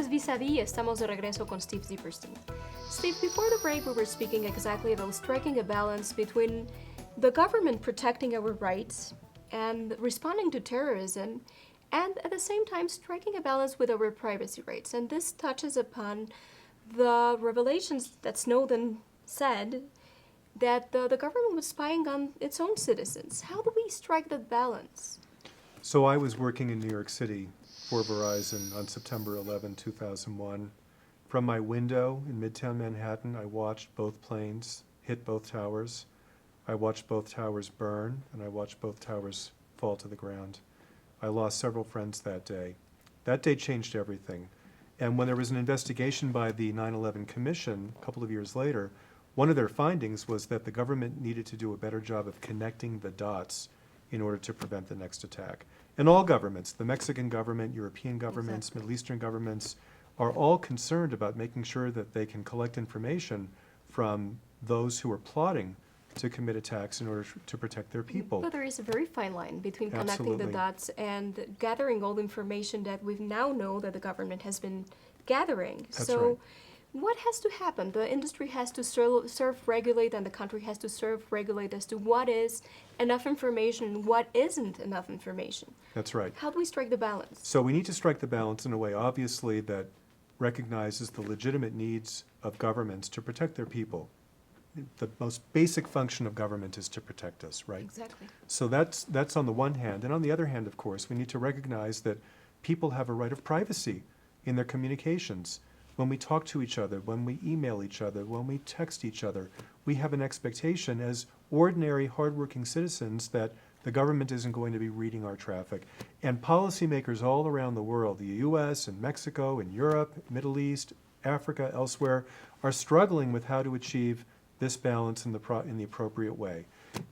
es Vis-à-Vis, estamos de regreso con Steve Zipperstein. Steve, before the break we were speaking exactly about striking a balance between the government protecting our rights and responding to terrorism, and at the same time striking a balance with our privacy rights. And this touches upon the revelations that Snowden said that the government was spying on its own citizens. How do we strike that balance? So I was working in New York City for Verizon on September 11, 2001. From my window in Midtown Manhattan, I watched both planes hit both towers. I watched both towers burn, and I watched both towers fall to the ground. I lost several friends that day. That day changed everything. And when there was an investigation by the 9/11 Commission a couple of years later, one of their findings was that the government needed to do a better job of connecting the dots in order to prevent the next attack. And all governments, the Mexican government, European governments, Exactly. Middle Eastern governments, are all concerned about making sure that they can collect information from those who are plotting to commit attacks in order to protect their people. But there is a very fine line between connecting the Absolutely. dots and gathering all the information that we now know that the government has been gathering. That's so right. what has to happen? The industry has to self-regulate, and the country has to self-regulate as to what is enough information and what isn't enough information. That's right. How do we strike the balance? So we need to strike the balance in a way, obviously, that recognizes the legitimate needs of governments to protect their people. The most basic function of government is to protect us, right? Exactly. So that's on the one hand. And on the other hand, of course, we need to recognize that people have a right of privacy in their communications. When we talk to each other, when we email each other, when we text each other, we have an expectation as ordinary, hardworking citizens that the government isn't going to be reading our traffic. And policymakers all around the world, the US and Mexico and Europe, Middle East, Africa, elsewhere, are struggling with how to achieve this balance in the appropriate way.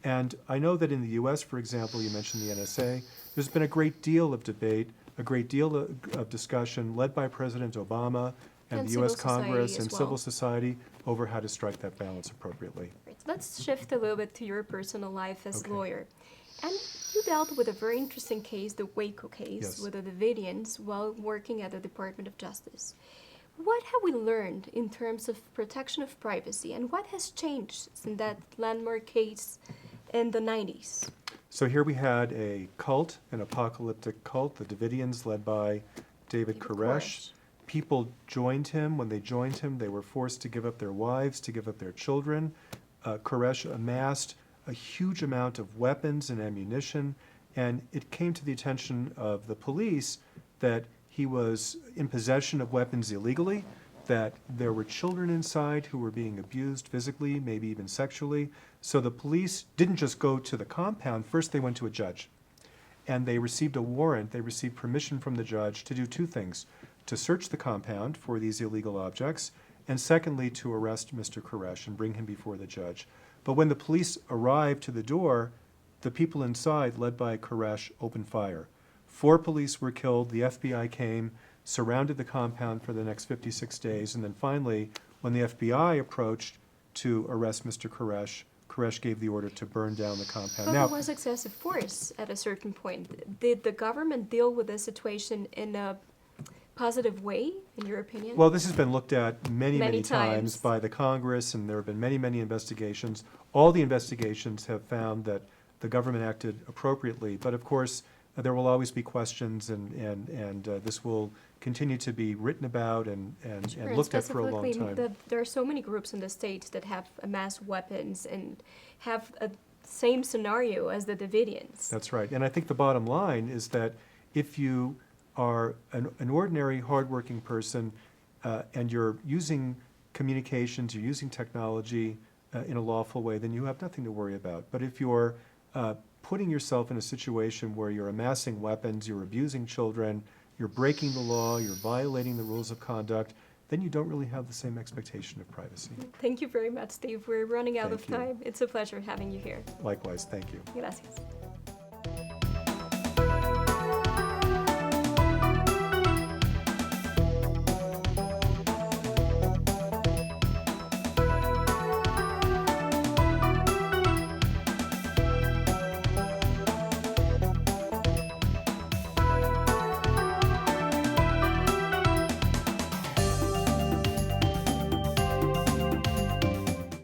And I know that in the US, for example, you mentioned the NSA, there's been a great deal of debate, a great deal of discussion led by President Obama and the US civil society Congress as and well. civil society over how to strike that balance appropriately. Right. Let's shift a little bit to your personal life as Okay. a lawyer. And you dealt with a very interesting case, the Waco case, Yes. with the Davidians while working at the Department of Justice. What have we learned in terms of protection of privacy, and what has changed in that landmark case in the 90s? So here we had a cult, an apocalyptic cult, the Davidians led by David Koresh. People joined him. When they joined him, they were forced to give up their wives, to give up their children. Koresh amassed a huge amount of weapons and ammunition, and it came to the attention of the police that he was in possession of weapons illegally, that there were children inside who were being abused physically, maybe even sexually. So the police didn't just go to the compound. First, they went to a judge, and they received a warrant. They received permission from the judge to do two things: to search the compound for these illegal objects, and secondly, to arrest Mr. Koresh and bring him before the judge. But when the police arrived to the door, the people inside, led by Koresh, opened fire. 4 police were killed. The FBI came, surrounded the compound for the next 56 days, and then finally, when the FBI approached to arrest Mr. Koresh, Koresh gave the order to burn down the compound. But Now, there was excessive force at a certain point. Did the government deal with this situation in a positive way, in your opinion? well, this has been looked at many, Many many times times. by the Congress, and there have been many, many investigations. All the investigations have found that the government acted appropriately, but of course, there will always be questions, and this will continue to be written about and Sure, and looked at for a long specifically, time. there are so many groups in the States that have amassed weapons and have a same scenario as the Davidians. That's right. And I think the bottom line is that if you are an ordinary, hardworking person and you're using communications, you're using technology in a lawful way, then you have nothing to worry about. But if you're putting yourself in a situation where you're amassing weapons, you're abusing children, you're breaking the law, you're violating the rules of conduct, then you don't really have the same expectation of privacy. Thank you very much, Steve. We're running out Thank of you. time. It's a pleasure having you here. Likewise, thank you. Gracias.